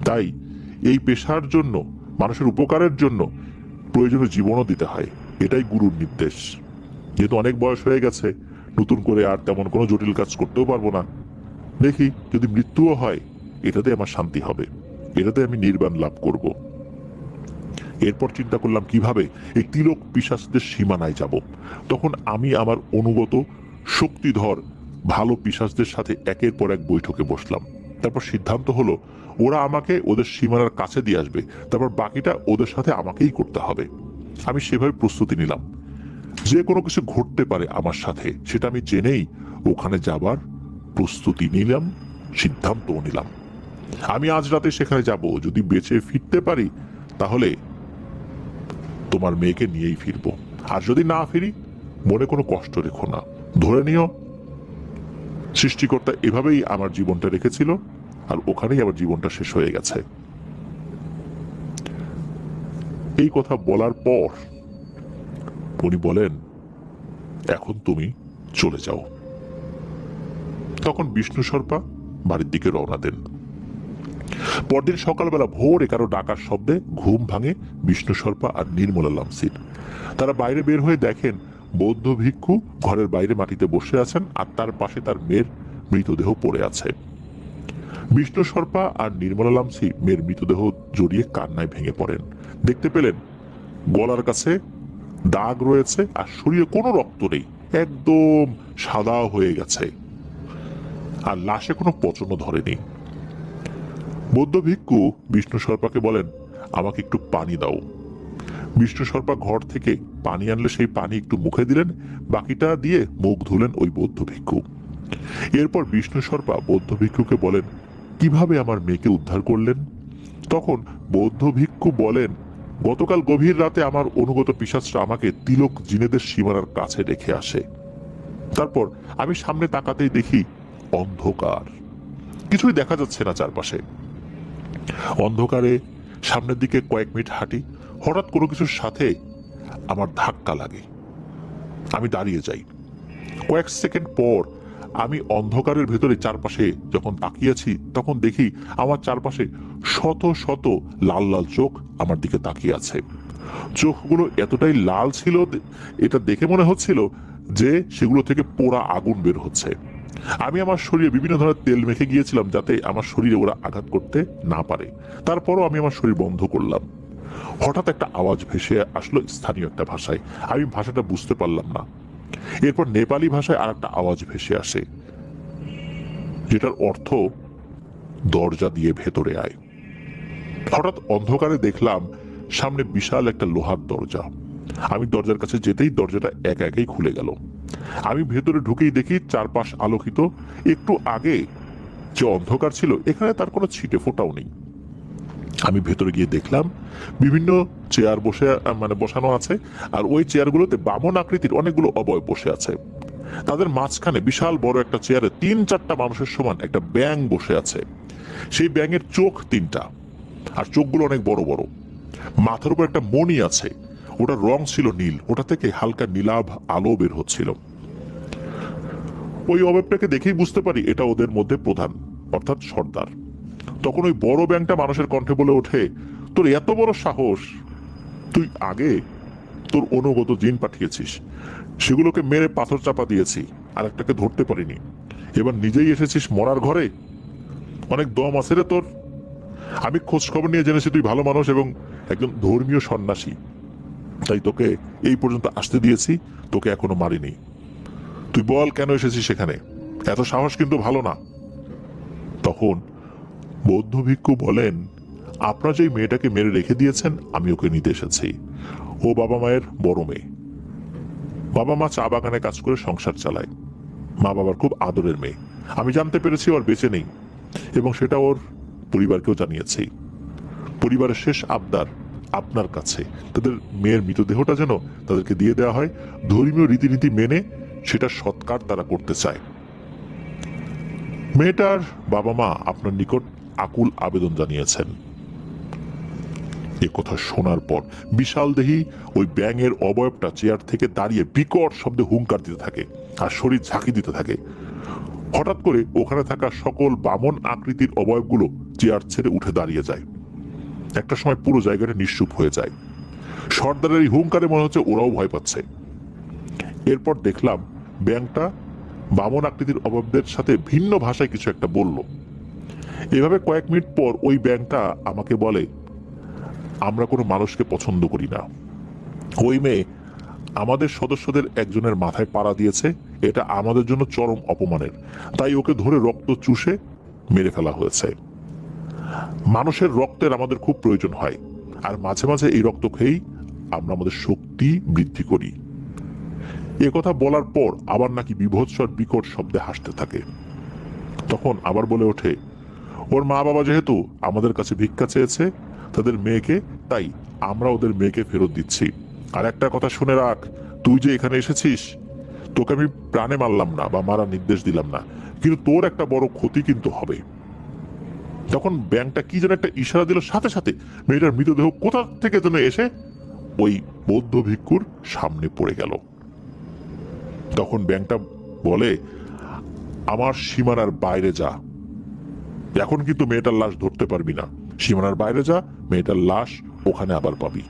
Speaker 1: তাই এই পেশার জন্য, মানুষের উপকারের জন্য প্রয়োজনীয় জীবনও দিতে হয়, এটাই গুরুর নির্দেশ। যেহেতু অনেক বয়স হয়ে গেছে, নতুন করে আর তেমন কোনো জটিল কাজ করতেও পারবো না। দেখি যদি মৃত্যুও হয় এটাতে আমার শান্তি হবে, এটাতে আমি নির্বাণ লাভ করব। এরপর চিন্তা করলাম কিভাবে এই তিলক পিশাচদের সীমানায় যাব। তখন আমি আমার অনুগত শক্তিধর ভালো পিশাচদের সাথে একের পর এক বৈঠকে বসলাম। তারপর সিদ্ধান্ত হলো ওরা আমাকে ওদের সীমানার কাছে দিয়ে আসবে, তারপর বাকিটা ওদের সাথে আমাকেই করতে হবে। আমি সেভাবে প্রস্তুতি নিলাম, যে কোনো কিছু ঘটতে পারে আমার সাথে, সেটা আমি জেনেই ওখানে যাবার প্রস্তুতি নিলাম, সিদ্ধান্তও নিলাম। আমি আজ রাতে সেখানে যাব, যদি বেঁচে ফিরতে পারি তাহলে তোমার মেয়েকে নিয়েই ফিরবো, আর যদি না ফিরি মনে কোনো কষ্ট রেখো না, ধরে নিও সৃষ্টিকর্তা এভাবেই আমার জীবনটা রেখেছিল, আর ওখানেই আমার জীবনটা শেষ হয়ে গেছে। এই কথা বলার পর উনি বলেন এখন তুমি চলে যাও। তখন বিষ্ণু শর্মা বাড়ির দিকে রওনা দেন। পরদিন সকালবেলা ভোরে কারো ডাকার শব্দে ঘুম ভাঙে বিষ্ণু শর্মা আর নির্মলা লামসির। তারা বাইরে বের হয়ে দেখেন বৌদ্ধ ভিক্ষু ঘরের বাইরে মাটিতে বসে আছেন, আর তার পাশে তার মেয়ের মৃতদেহ পড়ে আছে। বিষ্ণু শর্মা আর নির্মলা লামসি মেয়ের মৃতদেহ জড়িয়ে কান্নায় ভেঙে পড়েন। দেখতে পেলেন গলার কাছে দাগ রয়েছে আর শরীরে কোনো রক্ত নেই, একদম সাদা হয়ে গেছে, আর লাশে কোনো পচনও ধরেনি। বৌদ্ধ ভিক্ষু বিষ্ণু শর্মাকে বলেন আমাকে একটু পানি দাও। বিষ্ণু শর্মা ঘর থেকে পানি আনলে সেই পানি একটু মুখে দিলেন, বাকিটা দিয়ে মুখ ধুলেন ওই বৌদ্ধ ভিক্ষু। এরপর বিষ্ণু শর্মা বৌদ্ধ ভিক্ষুকে বলেন কিভাবে আমার মেয়েকে উদ্ধার করলেন। তখন বৌদ্ধ ভিক্ষু বলেন গতকাল গভীর রাতে আমার অনুগত পিশাচরা আমাকে তিলক জিনেদের সীমানার কাছে রেখে আসে। তারপর আমি সামনে তাকাতেই দেখি অন্ধকার, কিছুই দেখা যাচ্ছে না চারপাশে। অন্ধকারে সামনের দিকে কয়েক মিনিট হাঁটি, হঠাৎ কোনো কিছুর সাথে আমার ধাক্কা লাগে, আমি দাঁড়িয়ে যাই। কয়েক সেকেন্ড পর আমি অন্ধকারের ভেতরে চারপাশে যখন তাকিয়েছি তখন দেখি আমার চারপাশে শত শত লাল লাল চোখ আমার দিকে তাকিয়ে আছে। চোখগুলো এতটাই লাল ছিল, এটা দেখে মনে হচ্ছিল যে সেগুলো থেকে পোড়া আগুন বের হচ্ছে। আমি আমার শরীরে বিভিন্ন ধরনের তেল মেখে গিয়েছিলাম যাতে আমার শরীরে ওরা আঘাত করতে না পারে। তারপরও আমি আমার শরীর বন্ধ করলাম। হঠাৎ একটা আওয়াজ ভেসে আসলো স্থানীয় একটা ভাষায়। আমি ভাষাটা বুঝতে পারলাম না। এরপর নেপালি ভাষায় আর একটা আওয়াজ ভেসে আসে, যেটার অর্থ দরজা দিয়ে ভেতরে আয়। হঠাৎ অন্ধকারে দেখলাম সামনে বিশাল একটা লোহার দরজা। আমি দরজার কাছে যেতেই দরজাটা একা একাই খুলে গেল। আমি ভেতরে ঢুকেই দেখি চারপাশ আলোকিত। একটু আগে যে অন্ধকার ছিল এখানে তার কোনো ছিটে ফোটাও নেই। আমি ভেতরে গিয়ে দেখলাম বিভিন্ন চেয়ার বসানো আছে, আর ওই চেয়ারগুলোতে বামন আকৃতির অনেকগুলো অবয়ব বসে আছে। তাদের মাঝখানে বিশাল বড় একটা চেয়ারে 3-4টা মানুষের সমান একটা ব্যাঙ বসে আছে। সেই ব্যাঙের চোখ 3টা, আর চোখগুলো অনেক বড় বড়। মাথার উপর একটা মণি আছে, ওটার রং ছিল নীল, ওটা থেকে হালকা নীলাভ আলো বের হচ্ছিল। ওই অবয়বটাকে দেখেই বুঝতে পারি এটা ওদের মধ্যে প্রধান, অর্থাৎ সর্দার। তখন ওই বড় ব্যাংকটা মানুষের কণ্ঠে বলে ওঠে, তোর এত বড় সাহস, তুই আগে তোর অনুগত জিন পাঠিয়েছিস, সেগুলোকে মেরে পাথর চাপা দিয়েছি, আর একটাকে ধরতে পারিনি, এবার নিজেই এসেছিস মরার ঘরে। অনেক দম আছে রে তোর। আমি খোঁজ খবর নিয়ে জেনেছি তুই ভালো মানুষ এবং একজন ধর্মীয় সন্ন্যাসী, তাই তোকে এই পর্যন্ত আসতে দিয়েছি, তোকে এখনো মারিনি। তুই বল কেন এসেছিস সেখানে, এত সাহস কিন্তু ভালো না। তখন বৌদ্ধ ভিক্ষু বলেন, আপনারা যে মেয়েটাকে মেরে রেখে দিয়েছেন আমি ওকে নিতে এসেছি। ও বাবা মায়ের বড় মেয়ে। বাবা মা চা বাগানে কাজ করে সংসার চালায়। মা বাবার খুব আদরের মেয়ে। আমি জানতে পেরেছি ওর বেঁচে নেই, এবং সেটা ওর পরিবারকেও জানিয়েছি। পরিবারের শেষ আবদার আপনার কাছে তাদের মেয়ের মৃতদেহটা যেন তাদেরকে দিয়ে দেওয়া হয়। ধর্মীয় রীতিনীতি মেনে সেটা সৎকার তারা করতে চায়। মেয়েটার বাবা মা আপনার নিকট আকুল আবেদন জানিয়েছেন। এ কথা শোনার পর বিশাল দেহী ওই ব্যাঙের অবয়বটা চেয়ার থেকে দাঁড়িয়ে বিকট শব্দে হুঙ্কার দিতে থাকে আর শরীর ঝাঁকি দিতে থাকে। হঠাৎ করে ওখানে থাকা সকল বামন আকৃতির অবয়বগুলো চেয়ার ছেড়ে উঠে দাঁড়িয়ে যায়। একটা সময় পুরো জায়গাটা নিশ্চুপ হয়ে যায়। সর্দারের এই হুঙ্কারে মনে হচ্ছে ওরাও ভয় পাচ্ছে। এরপর দেখলাম ব্যাঙটা বামন আকৃতির অবয়বদের সাথে ভিন্ন ভাষায় কিছু একটা বলল। এভাবে কয়েক মিনিট পর ওই ব্যাঙটা আমাকে বলে, আমরা কোনো মানুষকে পছন্দ করি না। ওই মেয়ে আমাদের সদস্যদের একজনের মাথায় পাড়া দিয়েছে, এটা আমাদের জন্য চরম অপমানের, তাই ওকে ধরে রক্ত চুষে মেরে ফেলা হয়েছে। মানুষের রক্তের আমাদের খুব প্রয়োজন হয়, আর মাঝে মাঝে এই রক্ত খেয়েই আমরা আমাদের শক্তি বৃদ্ধি করি। এ কথা বলার পর আবার নাকি বিভৎসর বিকট শব্দে হাসতে থাকে। তখন আবার বলে ওঠে, ওর মা বাবা যেহেতু আমাদের কাছে ভিক্ষা চেয়েছে তাদের মেয়েকে, তাই আমরা ওদের মেয়েকে ফেরত দিচ্ছি। আর একটা কথা শুনে রাখ, তুই যে এখানে এসেছিস, তোকে আমি প্রাণে মারলাম না বা মারার নির্দেশ দিলাম না, কিন্তু তোর একটা বড় ক্ষতি কিন্তু হবে। তখন ব্যাংকটা কি যেন একটা ইশারা দিল, সাথে সাথে মেয়েটার মৃতদেহ কোথা থেকে যেন এসে ওই বৌদ্ধ ভিক্ষুর সামনে পড়ে গেল। তখন ব্যাংকটা বলে, আমার সীমানার বাইরে যা, এখন কিন্তু মেয়েটার লাশ ধরতে পারবি না, সীমানার বাইরে যা, মেয়েটার লাশ ওখানে আবার পাবি।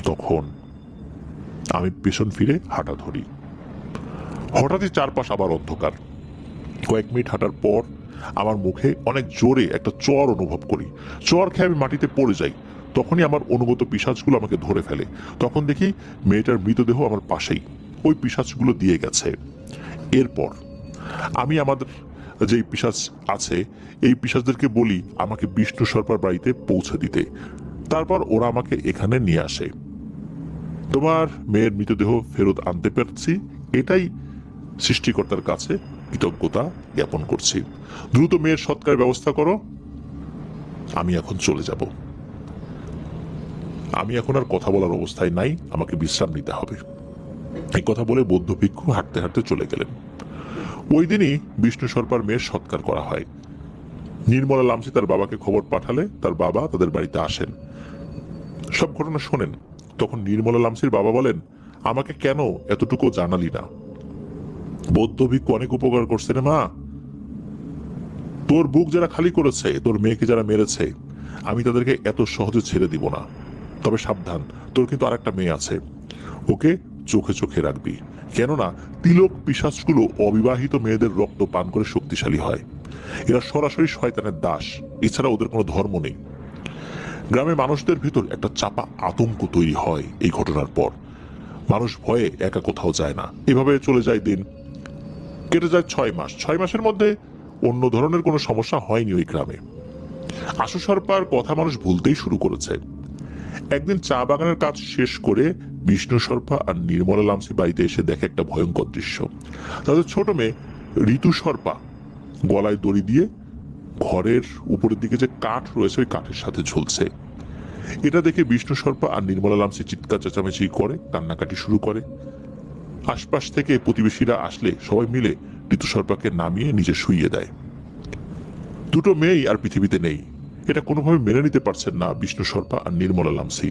Speaker 1: তখন আমি পেছন ফিরে হাঁটা ধরি। হঠাৎই চারপাশ আবার অন্ধকার। কয়েক মিনিট হাঁটার পর আমার মুখে অনেক জোরে একটা চর অনুভব করি। চর খেয়ে আমি মাটিতে পড়ে যাই। তখনই আমার অনুগত পিশাচগুলো আমাকে ধরে ফেলে। তখন দেখি মেয়েটার মৃতদেহ আমার পাশেই, ওই পিশাচগুলো দিয়ে গেছে। এরপর আমি আমাদের যে পিশাচ আছে এই পিশাচদেরকে বলি আমাকে বিষ্ণু সরকার বাড়িতে পৌঁছে দিতে। তারপর ওরা আমাকে এখানে নিয়ে আসে। তোমার মেয়ের মৃতদেহ ফেরত আনতে পারছি, এটাই সৃষ্টিকর্তার কাছে কৃতজ্ঞতা জ্ঞাপন করছি। দ্রুত মেয়ের সৎকার ব্যবস্থা করো, আমি এখন চলে যাব। আমি এখন আর কথা বলার অবস্থায় নাই, আমাকে বিশ্রাম নিতে হবে। এই কথা বলে বৌদ্ধ ভিক্ষু হাঁটতে হাঁটতে চলে গেলেন। ওই দিনই বিষ্ণু সরকার মেয়ের সৎকার করা হয়। নির্মলা লামসি তার বাবাকে খবর পাঠালে তার বাবা তাদের বাড়িতে আসেন, সব ঘটনা শোনেন। তখন নির্মলা লামসির বাবা বলেন, আমাকে কেন এতটুকু জানালি না? বৌদ্ধ ভিক্ষু অনেক উপকার করছে রে মা। তোর বুক যারা খালি করেছে, তোর মেয়েকে যারা মেরেছে, আমি তাদেরকে এত সহজে ছেড়ে দিব না। তবে সাবধান, তোর কিন্তু আরেকটা মেয়ে আছে, ওকে চোখে চোখে রাখবি। কেননা তিলক পিশাচগুলো অবিবাহিত মেয়েদের রক্ত পান করে শক্তিশালী হয়। এরা সরাসরি শয়তানের দাস, এছাড়া ওদের কোনো ধর্ম নেই। গ্রামের মানুষদের ভিতর একটা চাপা আতঙ্ক তৈরি হয় এই ঘটনার পর। মানুষ ভয়ে একা কোথাও যায় না। এভাবে চলে যায় দিন, কেটে যায় 6 মাস। 6 মাসের মধ্যে অন্য ধরনের কোনো সমস্যা হয়নি ওই গ্রামে। আশু সরপার কথা মানুষ ভুলতেই শুরু করেছে। একদিন চা বাগানের কাজ শেষ করে বিষ্ণু সরপা আর নির্মলা লামসি বাড়িতে এসে দেখে একটা ভয়ঙ্কর দৃশ্য। তাদের ছোট মেয়ে ঋতু সরপা গলায় দড়ি দিয়ে ঘরের উপরের দিকে যে কাঠ রয়েছে ওই কাঠের সাথে ঝুলছে। এটা দেখে বিষ্ণু সরপা আর নির্মলা লামসি চিৎকার চেঁচামেচি করে, কান্নাকাটি শুরু করে। আশপাশ থেকে প্রতিবেশীরা আসলে সবাই মিলে ঋতু সরপাকে নামিয়ে নিচে শুইয়ে দেয়। দুটো মেয়েই আর পৃথিবীতে নেই, এটা কোনোভাবে মেনে নিতে পারছেন না বিষ্ণু সরপা আর নির্মলা লামসি।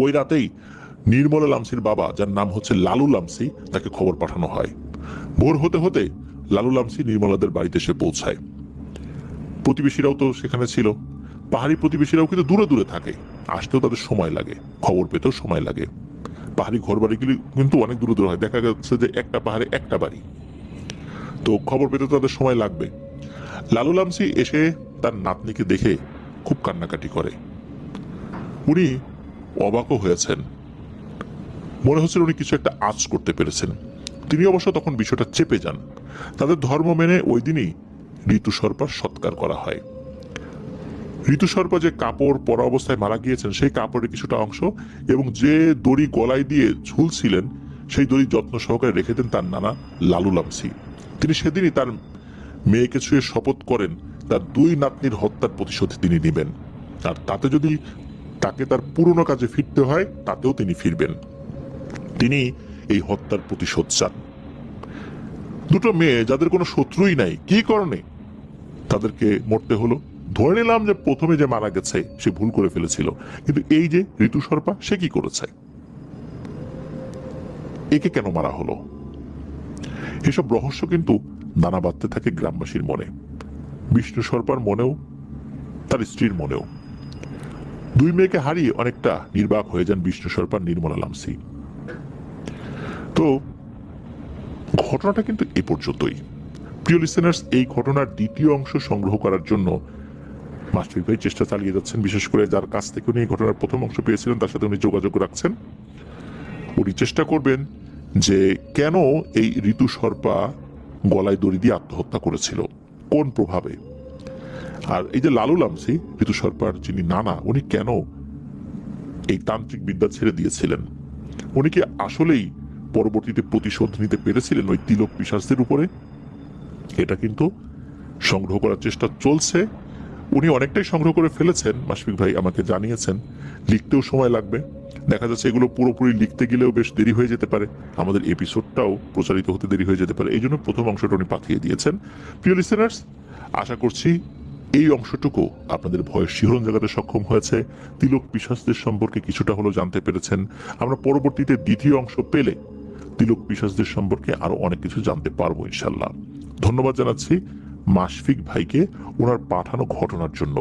Speaker 1: ওই রাতেই নির্মলা লামসির বাবা, যার নাম হচ্ছে লালু লামসি, তাকে খবর পাঠানো হয়। ভোর হতে হতে লালু লামসি নির্মলাদের বাড়িতে এসে পৌঁছায়। প্রতিবেশীরাও তো সেখানে ছিল। পাহাড়ি প্রতিবেশীরাও কিন্তু দূরে দূরে থাকে, আসতেও তাদের সময় লাগে, খবর পেতেও সময় লাগে। পাহাড়ি ঘর বাড়িগুলি কিন্তু অনেক দূরে দূরে হয়, দেখা যাচ্ছে যে একটা পাহাড়ে একটা বাড়ি, তো খবর পেতে তাদের সময় লাগবে। লালু লামসি এসে তার নাতনিকে দেখে খুব কান্নাকাটি করে। উনি অবাকও হয়েছেন, মনে হচ্ছে উনি কিছু একটা আঁচ করতে পেরেছেন। তিনি অবশ্য তখন বিষয়টা চেপে যান। তাদের ধর্ম মেনে ওই দিনই ঋতু সরপার সৎকার করা হয়। ঋতু সরপা যে কাপড় পরা অবস্থায় মারা গিয়েছেন সেই কাপড়ের কিছুটা অংশ এবং যে দড়ি গলায় দিয়ে ঝুলছিলেন সেই দড়ি যত্ন সহকারে রেখে দেন তার নানা লালু লামসি। তিনি সেদিনই তার মেয়েকে ছুঁয়ে শপথ করেন তার 2 নাতনির হত্যার প্রতিশোধ তিনি নেবেন, আর তাতে যদি তাকে তার পুরনো কাজে ফিরতে হয় তাতেও তিনি ফিরবেন। তিনি এই হত্যার প্রতিশোধ চান। দুটো মেয়ে যাদের কোনো শত্রুই নাই, কি কারণে তাদেরকে মরতে হলো? ধরে নিলাম যে প্রথমে যে মারা গেছে সে ভুল করে ফেলেছিল, কিন্তু এই যে ঋতু সরপা, সে কি করেছে? একে কেন মারা হলো? এসব রহস্য কিন্তু দানা বাঁধতে থাকে গ্রামবাসীর মনে, বিষ্ণু সরপার মনেও, তার স্ত্রীর মনেও। 2 মেয়েকে হারিয়ে অনেকটা নির্বাক হয়ে যান বিষ্ণু সরপার, নির্মলা লামসি। তো ঘটনাটা কিন্তু এ পর্যন্তই। প্রিয় লিসেনার্স, এই ঘটনার দ্বিতীয় অংশ সংগ্রহ করার জন্য মাস্টার ভাই চেষ্টা চালিয়ে যাচ্ছেন। বিশেষ করে যার কাছ থেকে উনি এই ঘটনার প্রথম অংশ পেয়েছিলেন তার সাথে উনি যোগাযোগ রাখছেন। উনি চেষ্টা করবেন যে কেন এই ঋতু সরপা গলায় দড়ি দিয়ে আত্মহত্যা করেছিল, কোন প্রভাবে। আর এই যে লালু লামসি, ঋতু সরপার যিনি নানা, উনি কেন এই তান্ত্রিক বিদ্যা ছেড়ে দিয়েছিলেন। উনি কি আসলেই পরবর্তীতে প্রতিশোধ নিতে পেরেছিলেন ওই তিলক পিশাচদের উপরে? এটা কিন্তু সংগ্রহ করার চেষ্টা চলছে। উনি অনেকটাই সংগ্রহ করে ফেলেছেন, মাশফিক ভাই আমাকে জানিয়েছেন। লিখতেও সময় লাগবে, দেখা যাচ্ছে এগুলো পুরোপুরি লিখতে গেলেও বেশ দেরি হয়ে যেতে পারে, আমাদের এপিসোডটাও প্রচারিত হতে দেরি হয়ে যেতে পারে। এই জন্য প্রথম অংশটা উনি পাঠিয়ে দিয়েছেন। প্রিয় লিসেনার্স, আশা করছি এই অংশটুকু আপনাদের ভয়ের শিহরণ জাগাতে সক্ষম হয়েছে, তিলক পিশাচদের সম্পর্কে কিছুটা হলেও জানতে পেরেছেন। আমরা পরবর্তীতে দ্বিতীয় অংশ পেলে তিলক পিশাচদের সম্পর্কে আরো অনেক কিছু জানতে পারবো ইনশাল্লাহ। ধন্যবাদ জানাচ্ছি মাশফিক ভাইকে ওনার পাঠানো ঘটনার জন্য।